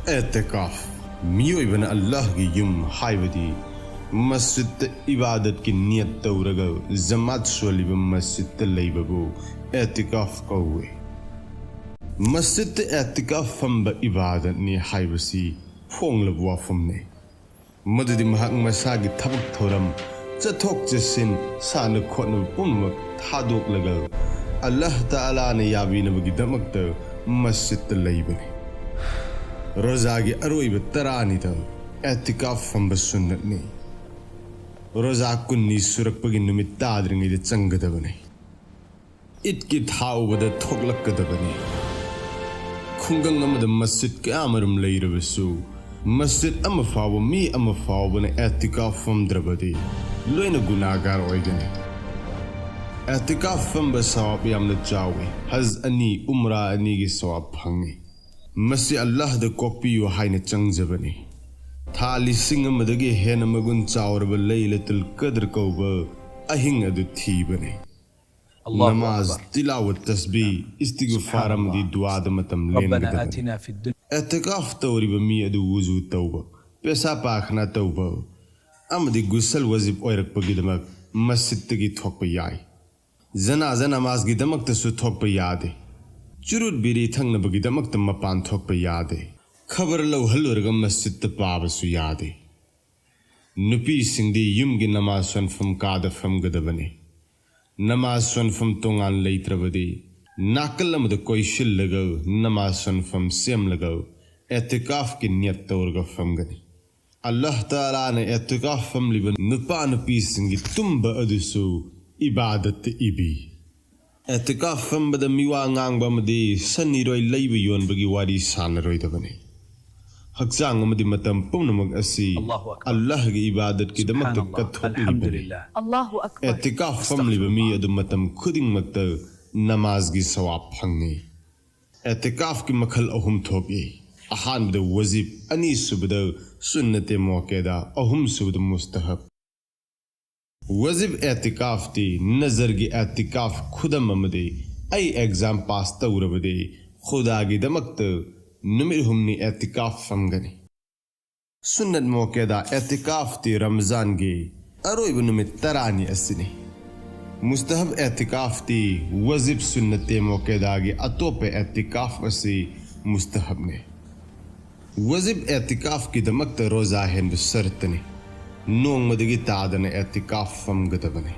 एतिकाफ मियोइबना अल्लाह की युम हाइबदी मस्जिद इबादत की नियत तौरगा जमात सोलिब मस्जिद लेबबु एतिकाफ कौवे मस्जिद एतिकाफ फंब इबादत नि हाइबसी फोंगलब वाफमने मदुदि महक मसागी थबक थोरम चथोक चसिन सान खोन पुनमक थादोकलगा अल्लाह ताला ने याबिनबगिदमक्त मस्जिद लेबने रोजागी अरोइब तरानिदा एतिकाफ फंब सुन्नतनी रोजा कुन्नी सुरक्पगी नुमित ताद्रिंगैदे चंगदबने इतकी थाउबदा थोकलक्कदबने खुंगंग अमद मस्जिद कयामरम लेइरबसु मस्जिद अम फाव मी अम फावबने एतिकाफ फंद्रबदे लोइना गुनाहगार ओइगने एतिकाफ फंब सवाब यामना चावे हज अनी उमरा अनी की सवाब फंगे मसी अल्लाह द कोपियो हाइने चंगजबने था लिसिंग मदगे हेन मगुन चावरब लैलतुल कद्र कौब अहिंग अदु थीबने नमाज तिलावत तस्बीह इस्तिगफार मदी दुआ द मतम लेनगदबने एतिकाफ तौरिब मी अदु वुजू तौब पेसा पाखना तौब अमदी गुसल वजिब ओइरकपगिदमक मस्जिद तगी थोकप याय जनाजा नमाज गिदमक तसु थोकप यादे चुरुट बिरी थंगनबगिदमक्त मपान थोकप यादे खबर लौहल्लुरग मस्जिद पाबसु यादे नुपी सिंगदी युमगी नमाज सनफम काद फमगदबने नमाज सनफम तोंगान लेत्रबदे नाकल अमद कोइशिल्लग नमाज सनफम सेमलग एतिकाफ की नियत तौरग फमगनी अल्लाह ताला ने एतिकाफ फमलिब नुपा नुपी सिंगी तुम्ब अदुसु इबादत इबी एतिकाफ फंबद मिवा ngang मदी सन्निरोय लैब योनबगी वारी सानरोयदबने हक्चांग मदी मतम पुनमक असि अल्लाह की इबादत की दमक कथोलिबने एतिकाफ फमलिब मी अदु मतम खुदिंगमक्त नमाज की सवाब फंगे एतिकाफ की मखल अहुम थोके अहानबद वजिब अनी सुबद सुन्नते मौकेदा अहुम सुबद मुस्तहब वजिब एतिकाफ ती नजर की एतिकाफ खुदम मदे आई एग्जाम पास तौरबदे खुदा की दमक्त नुमिर हमनी एतिकाफ फमगनी सुन्नत मौकेदा एतिकाफ ती रमजान गे अरोइब नुमित तरानी असने मुस्तहब एतिकाफ ती वजिब सुन्नते मौकेदा गे अतोपे एतिकाफ असी मुस्तहब ने वजिब एतिकाफ की दमक्त रोजा हेन बसरतने नोंग मदगी तादने एतिकाफ फमगदबने